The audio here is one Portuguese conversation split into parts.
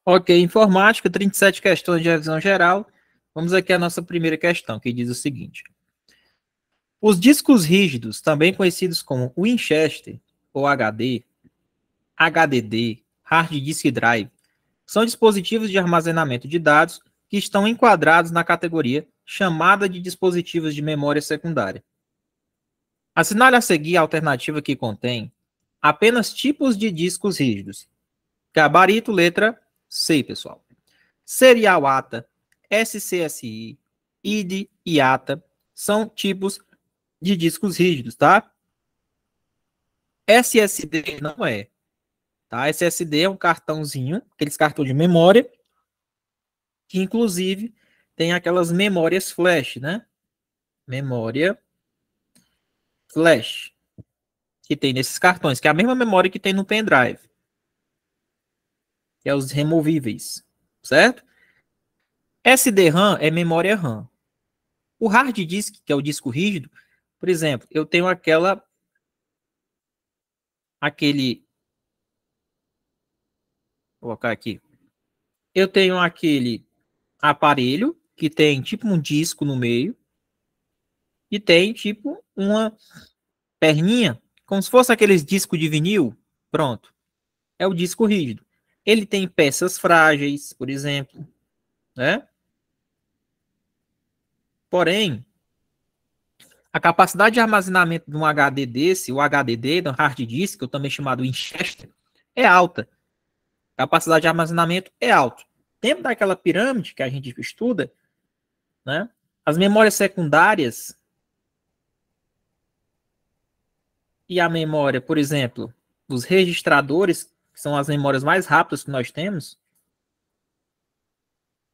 Ok, informática, 37 questões de revisão geral. Vamos aqui à nossa primeira questão, que diz o seguinte. Os discos rígidos, também conhecidos como Winchester ou HD, HDD, Hard Disk Drive, são dispositivos de armazenamento de dados que estão enquadrados na categoria chamada de dispositivos de memória secundária. Assinale a seguir a alternativa que contém apenas tipos de discos rígidos. Gabarito, letra C, pessoal. Serial ATA, SCSI, ID e ATA são tipos de discos rígidos, tá? SSD não é. Tá? SSD é um cartãozinho, aqueles cartões de memória, que inclusive tem aquelas memórias flash, né? Memória flash, que tem nesses cartões, que é a mesma memória que tem no pendrive, que é os removíveis, certo? SD-RAM é memória RAM. O hard disk, que é o disco rígido, por exemplo, eu tenho vou colocar aqui. Eu tenho aquele aparelho que tem tipo um disco no meio e tem tipo uma perninha, como se fosse aqueles discos de vinil. Pronto. É o disco rígido. Ele tem peças frágeis, por exemplo, né? Porém, a capacidade de armazenamento de um HD desse, o HDD, do hard disk, ou também chamado Winchester, é alta. A capacidade de armazenamento é alta. Dentro daquela pirâmide que a gente estuda, né? As memórias secundárias e a memória, por exemplo, os registradores, que são as memórias mais rápidas que nós temos,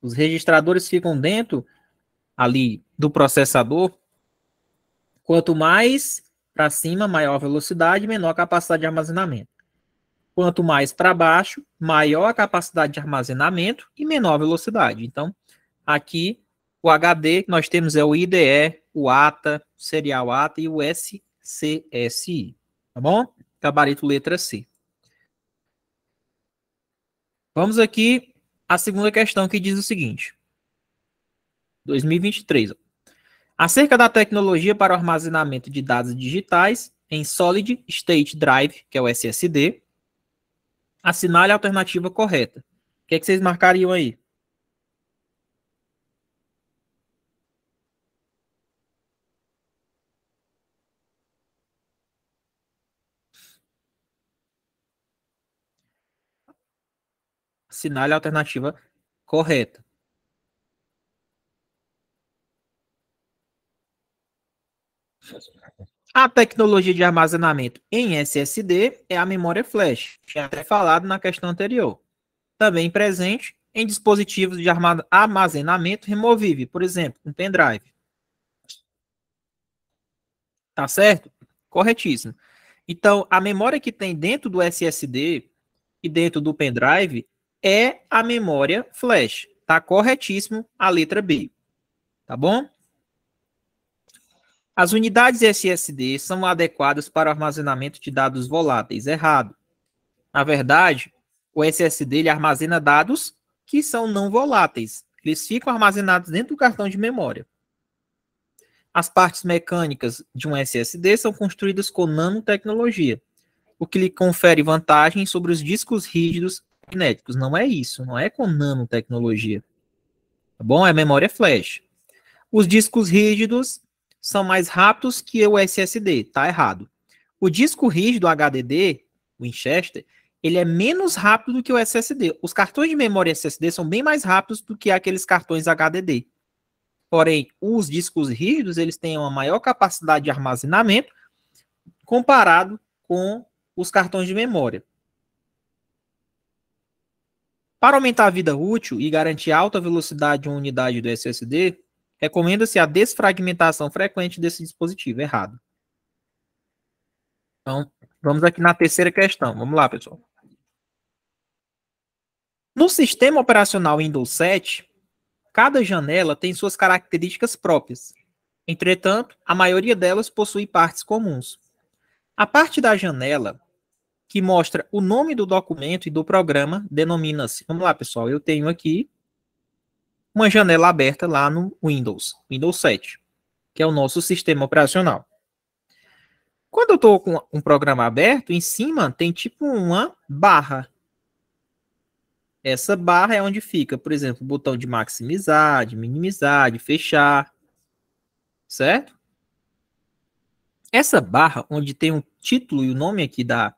os registradores ficam dentro ali do processador. Quanto mais para cima, maior a velocidade, menor a capacidade de armazenamento. Quanto mais para baixo, maior a capacidade de armazenamento e menor a velocidade. Então, aqui, o HD que nós temos é o IDE, o ATA, o Serial ATA e o SCSI. Tá bom? Gabarito letra C. Vamos aqui à segunda questão que diz o seguinte. 2023. Acerca da tecnologia para o armazenamento de dados digitais em Solid State Drive, que é o SSD, assinale a alternativa correta. O que é que vocês marcariam aí? Assinale a alternativa correta. A tecnologia de armazenamento em SSD é a memória flash, tinha até falado na questão anterior. Também presente em dispositivos de armazenamento removível, por exemplo, um pendrive. Tá certo? Corretíssimo. Então, a memória que tem dentro do SSD e dentro do pendrive é a memória flash. Tá corretíssimo a letra B. Tá bom? As unidades SSD são adequadas para o armazenamento de dados voláteis. Errado. Na verdade, o SSD ele armazena dados que são não voláteis. Eles ficam armazenados dentro do cartão de memória. As partes mecânicas de um SSD são construídas com nanotecnologia, o que lhe confere vantagem sobre os discos rígidos magnéticos. Não é isso, não é com nanotecnologia. Tá bom? É memória flash. Os discos rígidos são mais rápidos que o SSD. Tá errado. O disco rígido HDD, o Winchester, ele é menos rápido do que o SSD. Os cartões de memória SSD são bem mais rápidos do que aqueles cartões HDD. Porém, os discos rígidos, eles têm uma maior capacidade de armazenamento comparado com os cartões de memória. Para aumentar a vida útil e garantir alta velocidade de uma unidade do SSD, recomenda-se a desfragmentação frequente desse dispositivo. Errado. Então, vamos aqui na terceira questão. Vamos lá, pessoal. No sistema operacional Windows 7, cada janela tem suas características próprias. Entretanto, a maioria delas possui partes comuns. A parte da janela que mostra o nome do documento e do programa, denomina-se. Vamos lá, pessoal. Eu tenho aqui uma janela aberta lá no Windows 7, que é o nosso sistema operacional. Quando eu estou com um programa aberto, em cima tem tipo uma barra. Essa barra é onde fica, por exemplo, o botão de maximizar, de minimizar, de fechar, certo? Essa barra, onde tem o título e o nome aqui da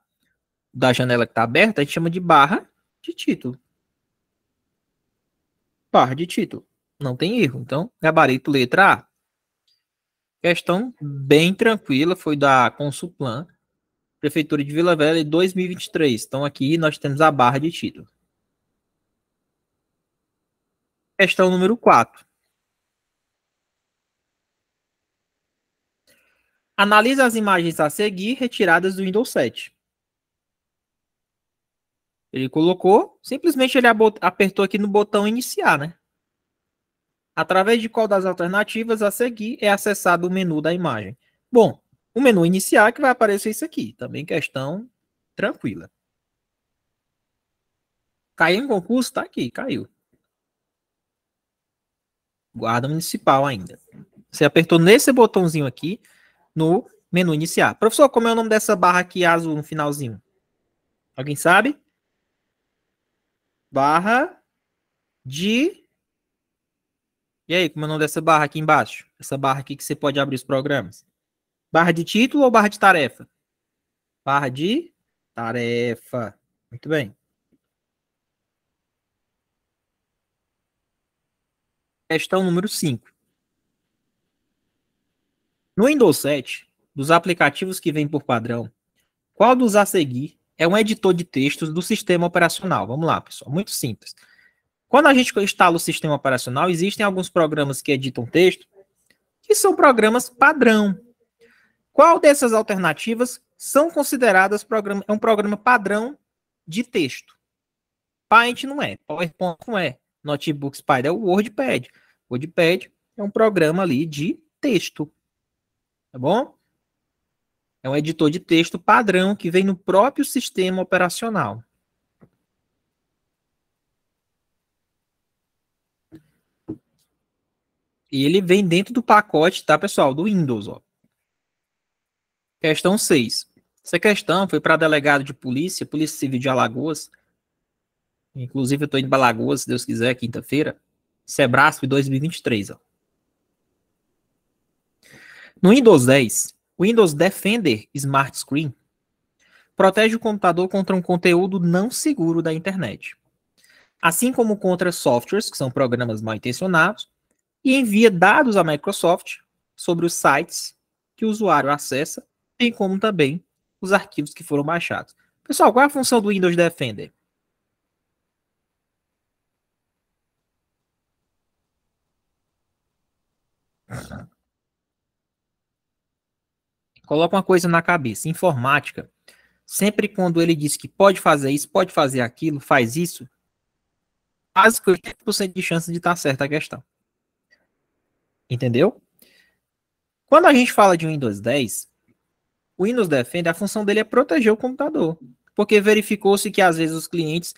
janela que está aberta, a gente chama de barra de título. Barra de título. Não tem erro. Então, gabarito letra A. Questão bem tranquila, foi da Consulplan, Prefeitura de Vila Velha, em 2023. Então, aqui nós temos a barra de título. Questão número 4. Analise as imagens a seguir retiradas do Windows 7. Ele colocou, simplesmente ele apertou aqui no botão iniciar, né? Através de qual das alternativas a seguir é acessado o menu da imagem? Bom, o menu iniciar que vai aparecer isso aqui. Também questão tranquila. Caiu em concurso? Tá aqui, caiu. Guarda municipal ainda. Você apertou nesse botãozinho aqui no menu iniciar. Professor, como é o nome dessa barra aqui azul no finalzinho? Alguém sabe? Barra de... E aí, como é o nome dessa barra aqui embaixo? Essa barra aqui que você pode abrir os programas. Barra de título ou barra de tarefa? Barra de tarefa. Muito bem. Questão número 5. No Windows 7, dos aplicativos que vêm por padrão, qual dos a seguir é um editor de textos do sistema operacional? Vamos lá, pessoal. Muito simples. Quando a gente instala o sistema operacional, existem alguns programas que editam texto, que são programas padrão. Qual dessas alternativas são consideradas um programa padrão de texto? Paint não é, PowerPoint não é, Notebook Spider é o WordPad. WordPad é um programa ali de texto, tá bom? É um editor de texto padrão que vem no próprio sistema operacional. E ele vem dentro do pacote, tá, pessoal? Do Windows, ó. Questão 6. Essa questão foi para delegado de polícia, Polícia Civil de Alagoas. Inclusive, eu estou indo para Alagoas, se Deus quiser, quinta-feira. Sebrasp 2023, ó. No Windows 10, o Windows Defender Smart Screen protege o computador contra um conteúdo não seguro da internet, assim como contra softwares, que são programas mal intencionados, e envia dados à Microsoft sobre os sites que o usuário acessa, bem como também os arquivos que foram baixados. Pessoal, qual é a função do Windows Defender? Coloca uma coisa na cabeça. Informática, sempre quando ele diz que pode fazer isso, pode fazer aquilo, faz isso, quase que 80% de chance de estar certa a questão. Entendeu? Quando a gente fala de Windows 10, o Windows Defender, a função dele é proteger o computador. Porque verificou-se que às vezes os clientes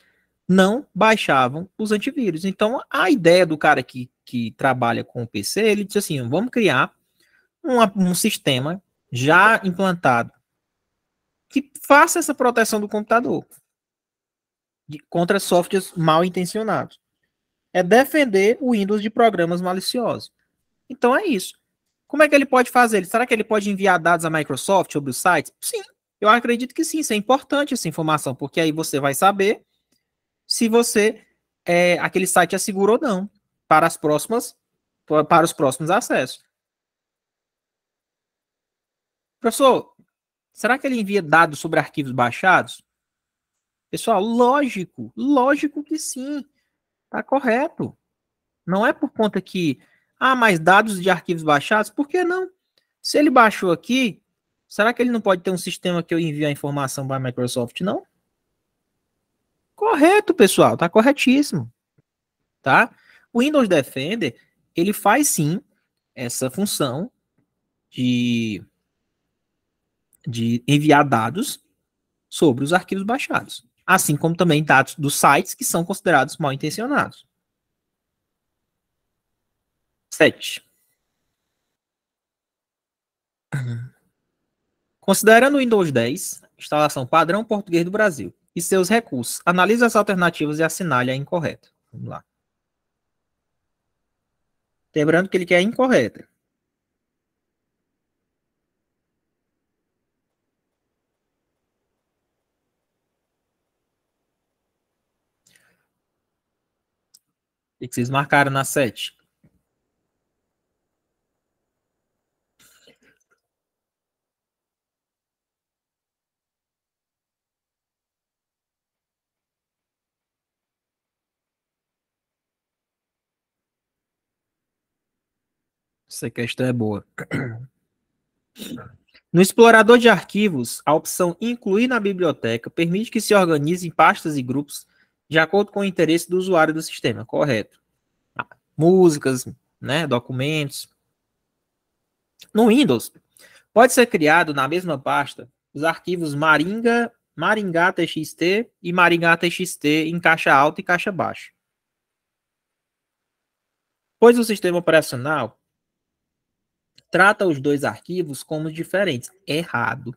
não baixavam os antivírus. Então, a ideia do cara que trabalha com o PC, ele disse assim, vamos criar um sistema já implantado que faça essa proteção do computador contra softwares mal intencionados. É defender o Windows de programas maliciosos. Então é isso. Como é que ele pode fazer? Será que ele pode enviar dados à Microsoft sobre os sites? Sim, eu acredito que sim. Isso é importante, essa informação, porque aí você vai saber se aquele site é seguro ou não para os próximos acessos. Professor, será que ele envia dados sobre arquivos baixados? Pessoal, lógico que sim. Tá correto. Não é por conta que, mas dados de arquivos baixados, por que não? Se ele baixou aqui, será que ele não pode ter um sistema que eu envie a informação para a Microsoft, não? Correto, pessoal, tá corretíssimo. Tá? O Windows Defender, ele faz sim essa função de enviar dados sobre os arquivos baixados, assim como também dados dos sites que são considerados mal intencionados. 7. Considerando o Windows 10, instalação padrão português do Brasil, e seus recursos, analise as alternativas e assinale a incorreta. Vamos lá. Lembrando que ele quer a incorreta. O que vocês marcaram na 7? Essa questão é boa. No explorador de arquivos, a opção Incluir na biblioteca permite que se organizem pastas e grupos de acordo com o interesse do usuário do sistema. Correto. Músicas, né, documentos. No Windows, pode ser criado na mesma pasta os arquivos Maringá.txt e Maringá.txt em caixa alta e caixa baixa. Pois o sistema operacional trata os dois arquivos como diferentes. Errado.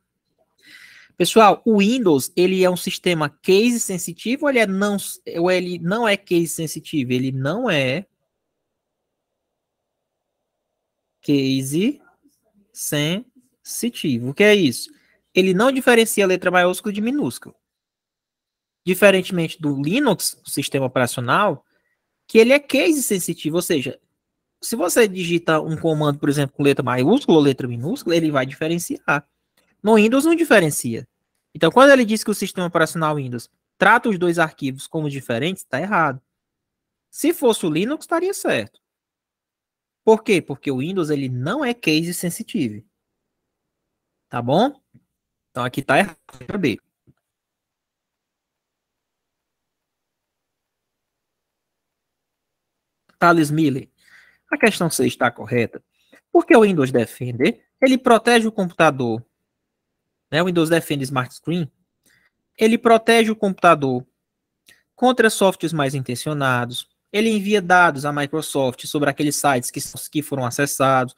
Pessoal, o Windows, ele é um sistema case sensitivo ou ele não é case sensitivo? Ele não é case sensitivo. O que é isso? Ele não diferencia letra maiúscula de minúscula. Diferentemente do Linux, o sistema operacional, que ele é case sensitivo, ou seja, se você digita um comando, por exemplo, com letra maiúscula ou letra minúscula, ele vai diferenciar. No Windows não diferencia. Então, quando ele diz que o sistema operacional Windows trata os dois arquivos como diferentes, está errado. Se fosse o Linux, estaria certo. Por quê? Porque o Windows ele não é case sensitivo. Tá bom? Então aqui está errado. B. Thales Miller. A questão 6 está correta. Porque o Windows Defender, ele protege o computador, né? O Windows Defender Smart Screen, ele protege o computador contra softwares mais intencionados. Ele envia dados à Microsoft sobre aqueles sites que foram acessados.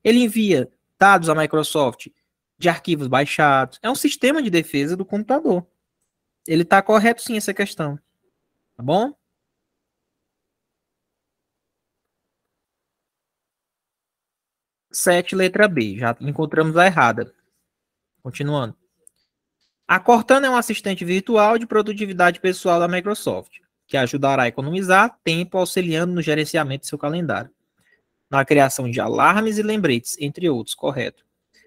Ele envia dados à Microsoft de arquivos baixados. É um sistema de defesa do computador. Ele está correto sim essa questão. Tá bom? 7, letra B. Já encontramos a errada. Continuando. A Cortana é um assistente virtual de produtividade pessoal da Microsoft, que ajudará a economizar tempo auxiliando no gerenciamento do seu calendário, na criação de alarmes e lembretes, entre outros, correto.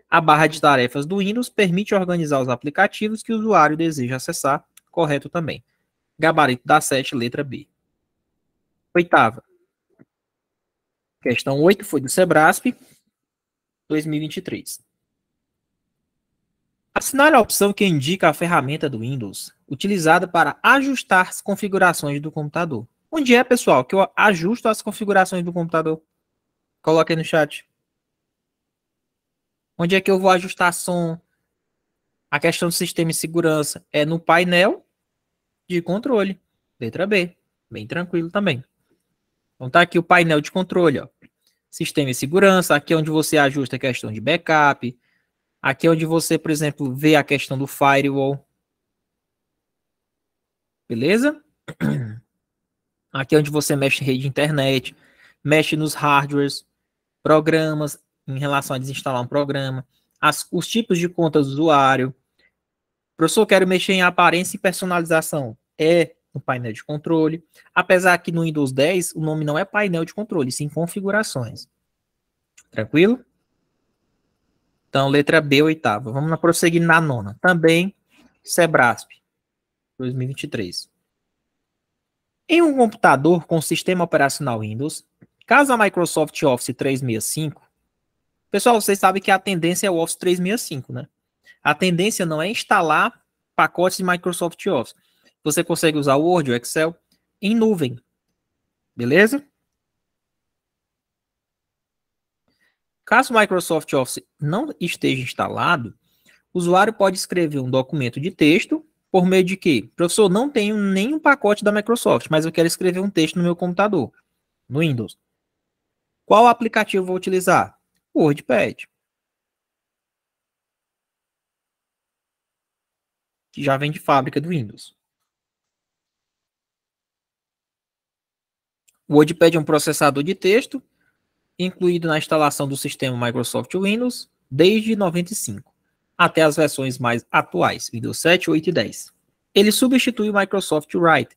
A barra de tarefas do Windows permite organizar os aplicativos que o usuário deseja acessar, correto também. Gabarito da 7, letra B. 8ª. Questão 8 foi do Sebrasp, 2023. Assinale a opção que indica a ferramenta do Windows utilizada para ajustar as configurações do computador. Onde é, pessoal, que eu ajusto as configurações do computador? Coloque aí no chat. Onde é que eu vou ajustar som? A questão do sistema de segurança é no painel de controle. Letra B. Bem tranquilo também. Então tá aqui o painel de controle, ó. Sistema de segurança, aqui é onde você ajusta a questão de backup. Aqui é onde você, por exemplo, vê a questão do firewall. Beleza? Aqui é onde você mexe em rede de internet, mexe nos hardwares, programas, em relação a desinstalar um programa, os tipos de contas do usuário. Professor, quero mexer em aparência e personalização. É no painel de controle. Apesar que no Windows 10 o nome não é painel de controle, sim configurações. Tranquilo? Então, letra B, 8ª. Vamos prosseguir na 9ª. Também, Sebrasp, 2023. Em um computador com sistema operacional Windows, caso a Microsoft Office 365, pessoal, vocês sabem que a tendência é o Office 365, né? A tendência não é instalar pacotes de Microsoft Office. Você consegue usar o Word, o Excel em nuvem. Beleza? Caso o Microsoft Office não esteja instalado, O usuário pode escrever um documento de texto por meio de quê? Professor, não tenho nenhum pacote da Microsoft, mas eu quero escrever um texto no meu computador, no Windows. Qual aplicativo eu vou utilizar? O WordPad, que já vem de fábrica do Windows. O WordPad é um processador de texto incluído na instalação do sistema Microsoft Windows desde 95, até as versões mais atuais, Windows 7, 8 e 10. Ele substitui o Microsoft Write,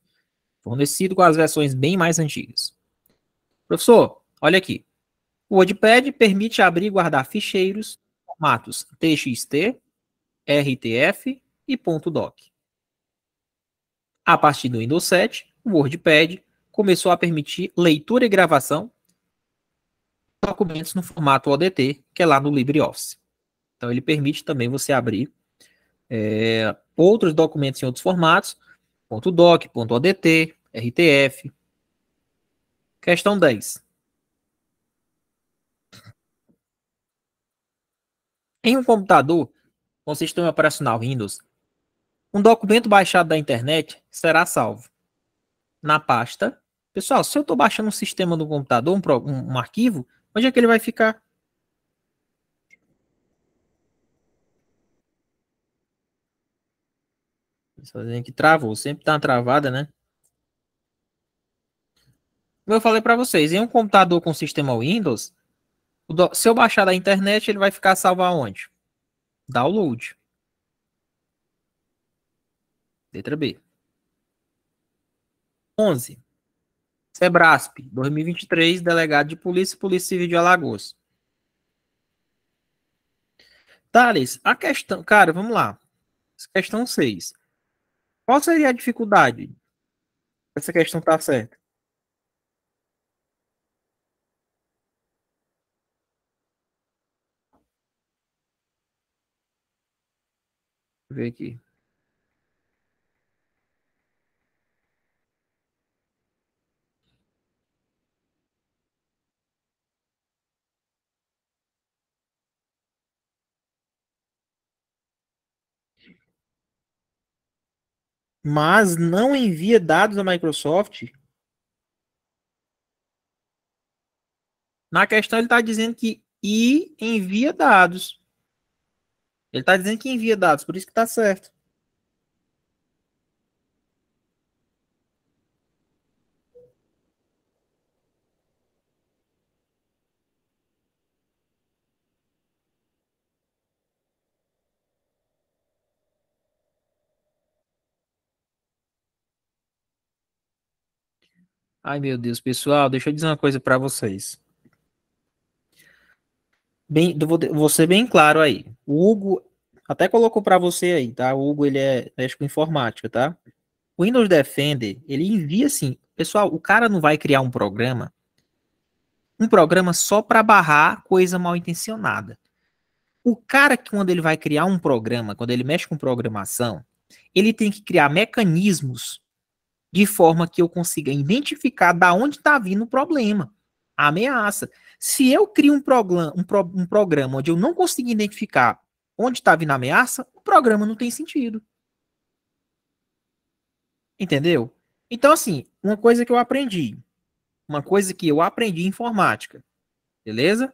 fornecido com as versões bem mais antigas. Professor, olha aqui. O WordPad permite abrir e guardar ficheiros, formatos TXT, RTF e .doc. A partir do Windows 7, o WordPad começou a permitir leitura e gravação de documentos no formato ODT, que é lá no LibreOffice. Então, ele permite também você abrir outros documentos em outros formatos, .doc, .odt, RTF. Questão 10. Em um computador com sistema operacional Windows, um documento baixado da internet será salvo na pasta. Pessoal, se eu estou baixando um sistema no computador, um arquivo, onde é que ele vai ficar? Só dizendo que travou, sempre tá uma travada, né? Como eu falei para vocês, em um computador com sistema Windows, se eu baixar da internet, ele vai ficar salvo aonde? Download. Letra B. 11. Sebrasp, 2023, delegado de polícia, Polícia Civil de Alagoas. Thales, a questão... Cara, vamos lá. Questão 6. Qual seria a dificuldade? Essa questão tá certa. Deixa eu ver aqui. Mas não envia dados à Microsoft. Na questão ele está dizendo que envia dados. Ele está dizendo que envia dados, por isso que está certo. Ai, meu Deus, pessoal, deixa eu dizer uma coisa para vocês. Bem, vou ser bem claro aí. O Hugo até colocou para você aí, tá? O Hugo, ele é médico em informática, tá? O Windows Defender, ele envia assim. Pessoal, o cara não vai criar um programa só para barrar coisa mal intencionada. O cara que quando ele vai criar um programa, quando ele mexe com programação, ele tem que criar mecanismos de forma que eu consiga identificar da onde está vindo o problema, a ameaça. Se eu crio um programa onde eu não consigo identificar onde está vindo a ameaça, o programa não tem sentido. Entendeu? Então, assim, uma coisa que eu aprendi em informática, beleza?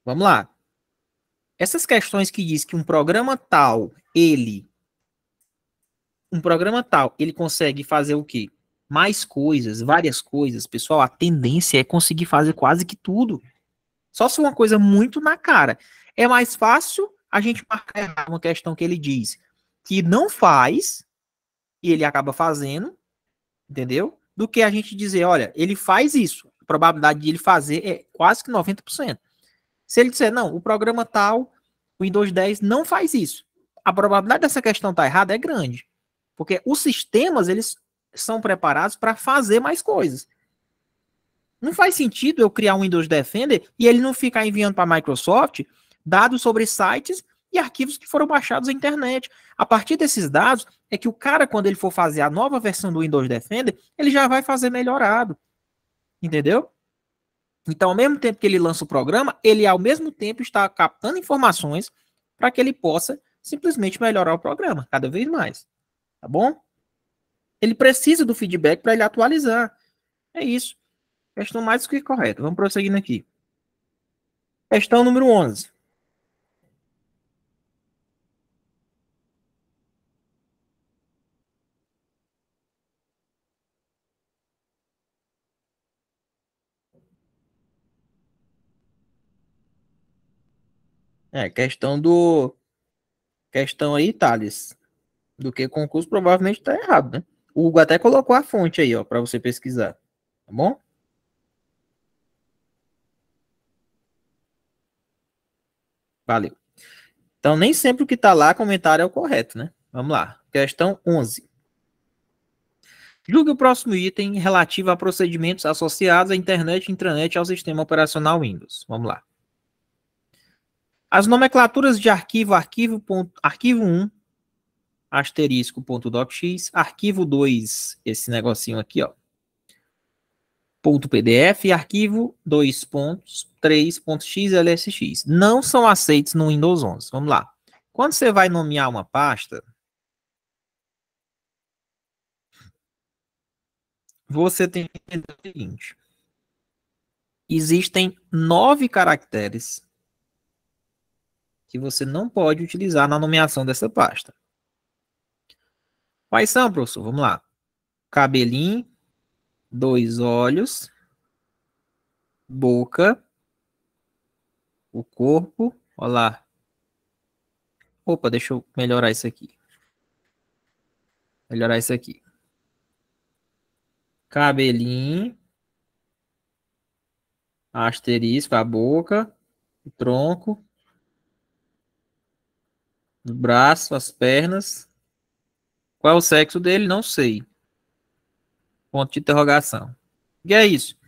Vamos lá. Essas questões que diz que um programa tal, ele consegue fazer o quê? Mais coisas, várias coisas. Pessoal, a tendência é conseguir fazer quase que tudo. Só se uma coisa muito na cara. É mais fácil a gente marcar uma questão que ele diz que não faz e ele acaba fazendo, entendeu? Do que a gente dizer, olha, ele faz isso. A probabilidade de ele fazer é quase que 90%. Se ele disser, não, o programa tal, o Windows 10 não faz isso. A probabilidade dessa questão estar errada é grande. Porque os sistemas, eles são preparados para fazer mais coisas. Não faz sentido eu criar um Windows Defender e ele não ficar enviando para a Microsoft dados sobre sites e arquivos que foram baixados na internet. A partir desses dados é que o cara, quando ele for fazer a nova versão do Windows Defender, ele já vai fazer melhorado. Entendeu? Então, ao mesmo tempo que ele lança o programa, ele ao mesmo tempo está captando informações para que ele possa simplesmente melhorar o programa cada vez mais, tá bom? Ele precisa do feedback para ele atualizar. É isso. Questão mais do que correta. Vamos prosseguindo aqui. Questão número 11. Questão aí, Thales. Do que concurso provavelmente está errado, né? O Hugo até colocou a fonte aí, ó, para você pesquisar. Tá bom? Valeu. Então, nem sempre o que está lá, comentário é o correto, né? Vamos lá. Questão 11. Julgue o próximo item relativo a procedimentos associados à internet e intranet ao sistema operacional Windows. Vamos lá. As nomenclaturas de arquivo 1, asterisco, ponto .docx, arquivo 2, esse negocinho aqui, ó, ponto .pdf e arquivo 2.3.xlsx. Não são aceitos no Windows 11. Vamos lá. Quando você vai nomear uma pasta, você tem que entender o seguinte. Existem 9 caracteres que você não pode utilizar na nomeação dessa pasta. Quais são, professor? Vamos lá. Cabelinho, 2 olhos, boca, o corpo, olha lá. Opa, deixa eu melhorar isso aqui. Melhorar isso aqui. Cabelinho, asterisco, a boca, o tronco, o braço, as pernas. Qual é o sexo dele? Não sei. Ponto de interrogação. E é isso.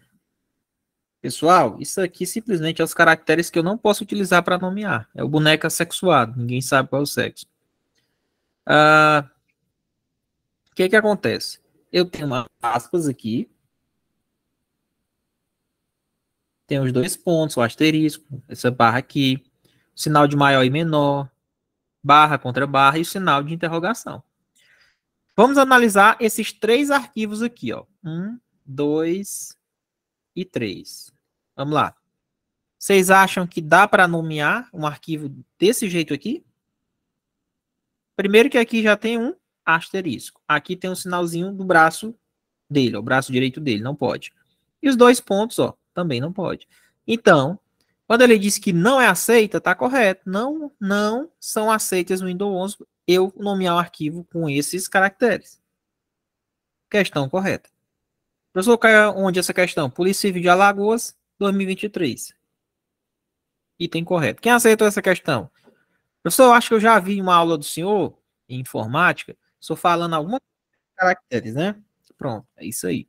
Pessoal, isso aqui simplesmente é os caracteres que eu não posso utilizar para nomear. É o boneco assexuado. Ninguém sabe qual é o sexo. O que que acontece? Eu tenho uma aspas aqui. Tem os 2 pontos, o asterisco, essa barra aqui. O sinal de maior e menor. Barra contra barra e o sinal de interrogação. Vamos analisar esses 3 arquivos aqui, ó. 1, 2 e 3. Vamos lá. Vocês acham que dá para nomear um arquivo desse jeito aqui? Primeiro que aqui já tem um asterisco. Aqui tem um sinalzinho do braço dele, ó, o braço direito dele, não pode. E os 2 pontos, ó, também não pode. Então, quando ele diz que não é aceita, tá correto. Não são aceitas no Windows 11 eu nomear um arquivo com esses caracteres. Questão correta. Professor, caiu onde essa questão? Polícia Civil de Alagoas, 2023. Item correto. Quem aceitou essa questão? Professor, eu acho que eu já vi uma aula do senhor em informática, só falando alguns caracteres, né? Pronto, é isso aí.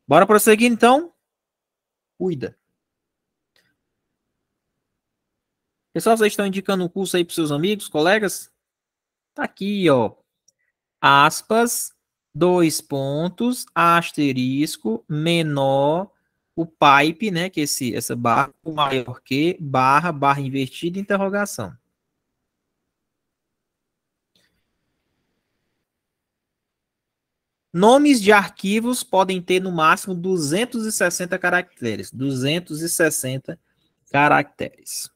Bora prosseguir então? Cuida. Pessoal, vocês estão indicando um curso aí para seus amigos, colegas? Tá aqui, ó. Aspas, 2 pontos, asterisco, menor, o pipe, né? Que essa barra, o maior que, barra, barra invertida, interrogação. Nomes de arquivos podem ter no máximo 260 caracteres. 260 caracteres.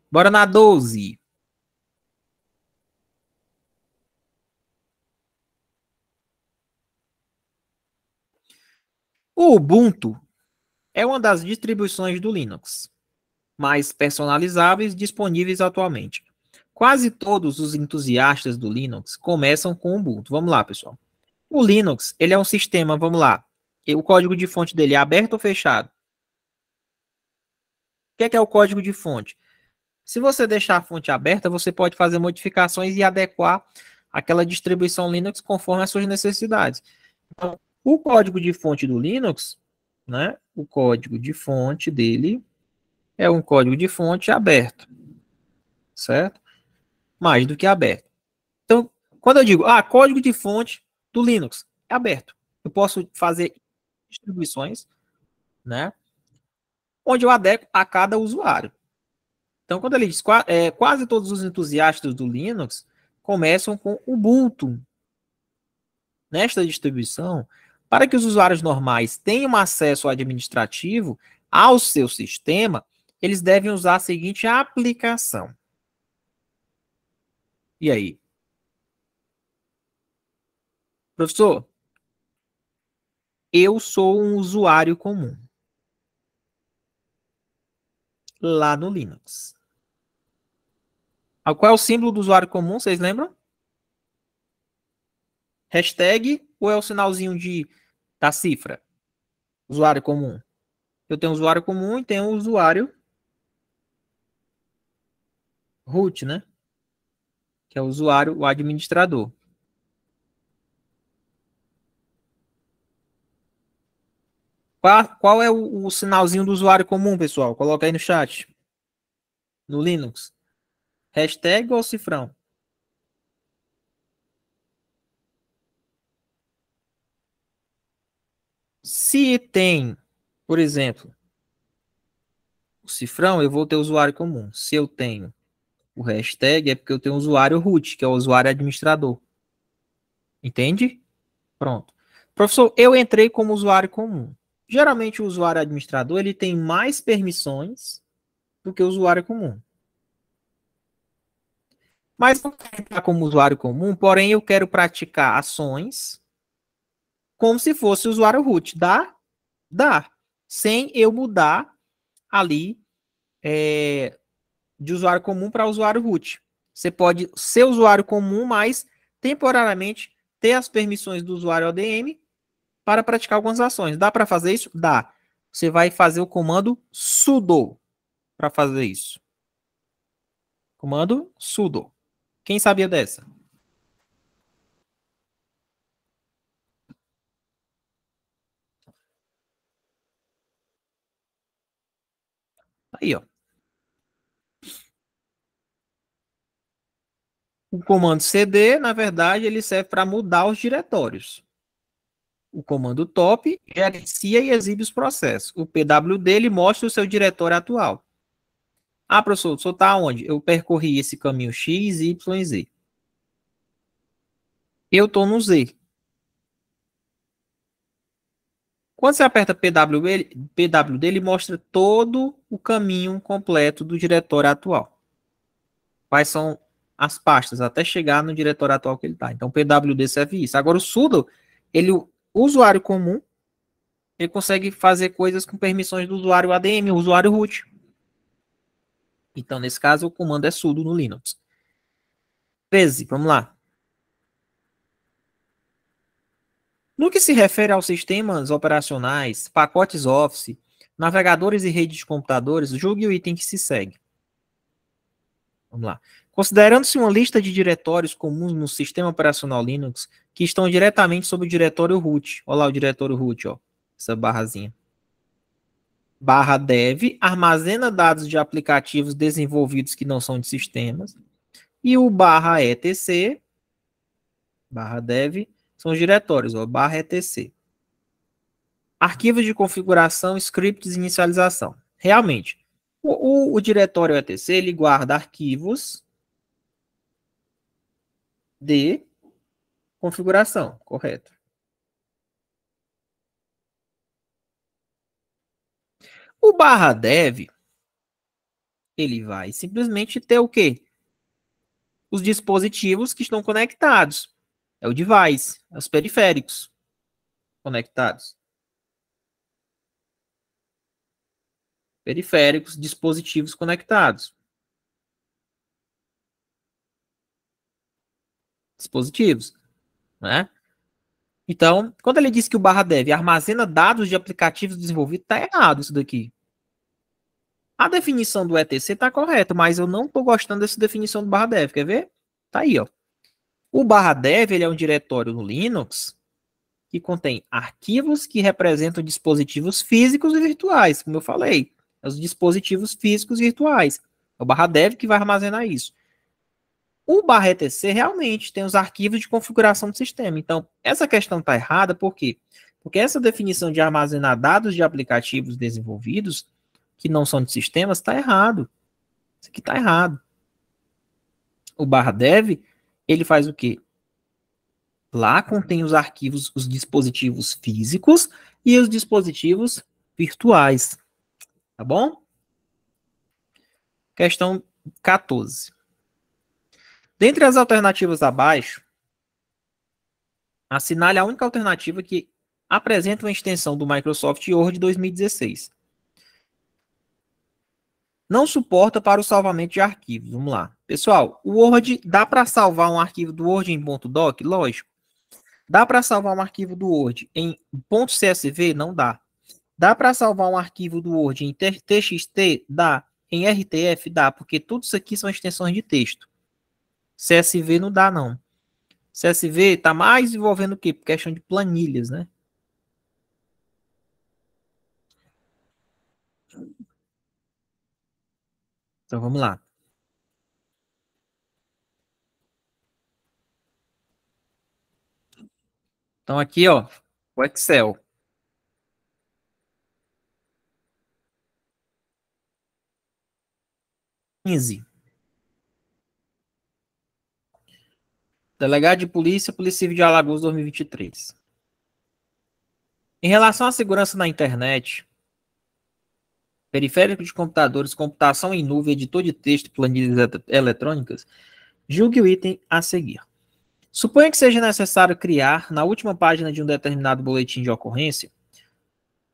Bora na 12. O Ubuntu é uma das distribuições do Linux mais personalizáveis disponíveis atualmente. Quase todos os entusiastas do Linux começam com o Ubuntu. Vamos lá, pessoal. O Linux, ele é um sistema, vamos lá. O código de fonte dele é aberto ou fechado? O que é o código de fonte? Se você deixar a fonte aberta, você pode fazer modificações e adequar aquela distribuição Linux conforme as suas necessidades. Então, o código de fonte do Linux, né? O código de fonte dele é um código de fonte aberto, certo? Mais do que aberto. Então, quando eu digo, código de fonte do Linux é aberto, eu posso fazer distribuições, né? Onde eu adequo a cada usuário. Então, quando ele diz quase todos os entusiastas do Linux começam com Ubuntu. Nesta distribuição, para que os usuários normais tenham acesso administrativo ao seu sistema, eles devem usar a seguinte aplicação. E aí? Professor, eu sou um usuário comum lá no Linux. Qual é o símbolo do usuário comum, vocês lembram? Hashtag ou é o sinalzinho da cifra? Usuário comum. Eu tenho um usuário comum e tenho um usuário root, né? Que é o usuário, o administrador. Qual é o sinalzinho do usuário comum, pessoal? Coloca aí no chat. No Linux. Hashtag ou cifrão? Se tem, por exemplo, o cifrão, eu vou ter usuário comum. Se eu tenho o hashtag, é porque eu tenho um usuário root, que é o usuário administrador. Entende? Pronto. Professor, eu entrei como usuário comum. Geralmente o usuário administrador ele tem mais permissões do que o usuário comum. Mas eu quero entrar como usuário comum, porém eu quero praticar ações como se fosse o usuário root. Dá? Dá. Sem eu mudar ali de usuário comum para usuário root. Você pode ser usuário comum, mas temporariamente ter as permissões do usuário ODM para praticar algumas ações. Dá para fazer isso? Dá. Você vai fazer o comando sudo para fazer isso. Comando sudo. Quem sabia dessa? Aí, ó. O comando cd, na verdade, ele serve para mudar os diretórios. O comando top gerencia e exibe os processos. O pwd ele mostra o seu diretório atual. Ah, professor, o senhor está onde? Eu percorri esse caminho X, Y e Z. Eu estou no Z. Quando você aperta pwd, ele mostra todo o caminho completo do diretório atual. Quais são as pastas até chegar no diretório atual que ele está. Então, pwd serve isso. Agora, o sudo, o usuário comum, ele consegue fazer coisas com permissões do usuário ADM, o usuário root. Então, nesse caso, o comando é sudo no Linux. 13, vamos lá. No que se refere aos sistemas operacionais, pacotes Office, navegadores e redes de computadores, julgue o item que se segue. Vamos lá. Considerando-se uma lista de diretórios comuns no sistema operacional Linux que estão diretamente sob o diretório root. Olha lá o diretório root, ó. Essa barrazinha. Barra dev armazena dados de aplicativos desenvolvidos que não são de sistemas. E o barra etc, barra dev, são os diretórios, ó, barra etc. Arquivos de configuração, scripts e inicialização. Realmente, o diretório etc, ele guarda arquivos de configuração, correto. O barra dev, ele vai simplesmente ter o quê? Os dispositivos que estão conectados. É o device, os periféricos conectados. Periféricos, dispositivos conectados. Dispositivos, né? Então, quando ele diz que o barra dev armazena dados de aplicativos desenvolvidos, está errado isso daqui. A definição do etc está correta, mas eu não estou gostando dessa definição do barra dev. Quer ver? Tá aí, ó. O barra dev ele é um diretório no Linux que contém arquivos que representam dispositivos físicos e virtuais, como eu falei. Os dispositivos físicos e virtuais. É o barra dev que vai armazenar isso. O barra etc realmente tem os arquivos de configuração do sistema. Então, essa questão está errada, por quê? Porque essa definição de armazenar dados de aplicativos desenvolvidos que não são de sistemas está errado. Isso aqui está errado. O barra dev, ele faz o quê? Lá contém os arquivos, os dispositivos físicos e os dispositivos virtuais. Tá bom? Questão 14. Dentre as alternativas abaixo, assinale a única alternativa que apresenta uma extensão do Microsoft Word 2016. Não suporta para o salvamento de arquivos. Vamos lá. Pessoal, o Word, dá para salvar um arquivo do Word em .doc? Lógico. Dá para salvar um arquivo do Word em .csv? Não dá. Dá para salvar um arquivo do Word em TXT? Dá. Em RTF? Dá, porque tudo isso aqui são extensões de texto. CSV não dá, não. CSV está mais envolvendo o quê? Questão de planilhas, né? Então, vamos lá. Então, aqui, ó, o Excel. Delegado de Polícia, Polícia Civil de Alagoas 2023. Em relação à segurança na internet, periférico de computadores, computação em nuvem, editor de texto, planilhas eletrônicas, julgue o item a seguir. Suponha que seja necessário criar, na última página de um determinado boletim de ocorrência,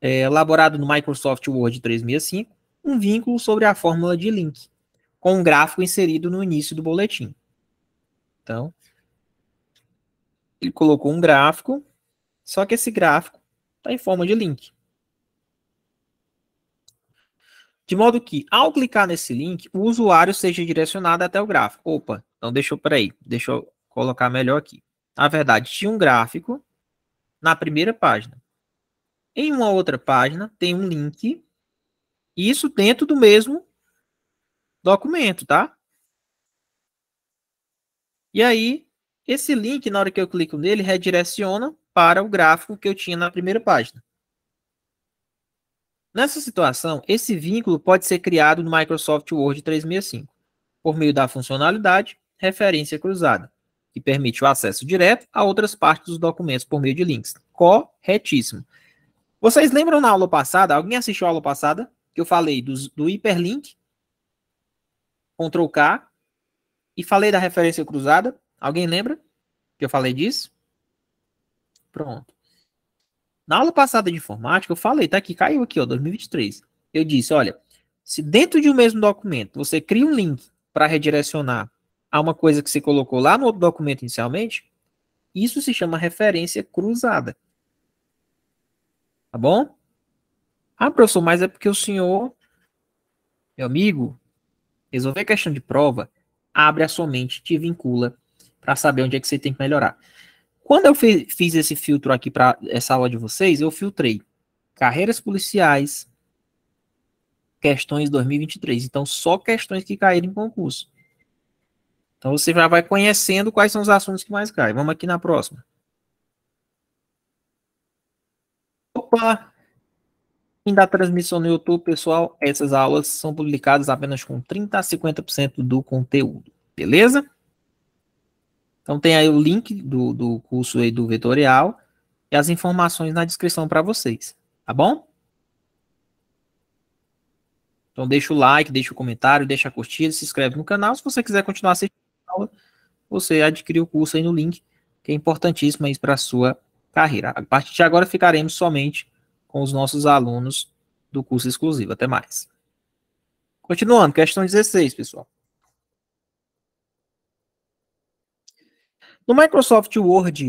elaborado no Microsoft Word 365, um vínculo sobre a fórmula de link, com um gráfico inserido no início do boletim. Então, ele colocou um gráfico, só que esse gráfico está em forma de link. De modo que, ao clicar nesse link, o usuário seja direcionado até o gráfico. Opa, então deixa eu colocar melhor aqui. Na verdade, tinha um gráfico na primeira página. Em uma outra página, tem um link, isso dentro do mesmo documento, tá? E aí, esse link, na hora que eu clico nele, redireciona para o gráfico que eu tinha na primeira página. Nessa situação, esse vínculo pode ser criado no Microsoft Word 365, por meio da funcionalidade referência cruzada, que permite o acesso direto a outras partes dos documentos por meio de links. Corretíssimo. Vocês lembram na aula passada, alguém assistiu a aula passada, que eu falei do hiperlink, Ctrl K, e falei da referência cruzada? Alguém lembra que eu falei disso? Pronto. Na aula passada de informática, eu falei, tá aqui, caiu aqui, ó, 2023. Eu disse, olha, se dentro de um mesmo documento você cria um link para redirecionar a uma coisa que você colocou lá no outro documento inicialmente, isso se chama referência cruzada. Tá bom? Ah, professor, mas é porque o senhor, meu amigo, resolver questão de prova, abre a sua mente, te vincula para saber onde é que você tem que melhorar. Quando eu fiz esse filtro aqui para essa aula de vocês, eu filtrei carreiras policiais, questões 2023. Então, só questões que caíram em concurso. Então, você já vai conhecendo quais são os assuntos que mais caem. Vamos aqui na próxima. Opa! Fim da transmissão no YouTube, pessoal. Essas aulas são publicadas apenas com 30% a 50% do conteúdo. Beleza? Então, tem aí o link do curso aí do vetorial e as informações na descrição para vocês. Tá bom? Então, deixa o like, deixa o comentário, deixa a curtida, se inscreve no canal. Se você quiser continuar assistindo a aula, você adquire o curso aí no link, que é importantíssimo aí para a sua carreira. A partir de agora, ficaremos somente com os nossos alunos do curso exclusivo. Até mais. Continuando, questão 16, pessoal. No Microsoft Word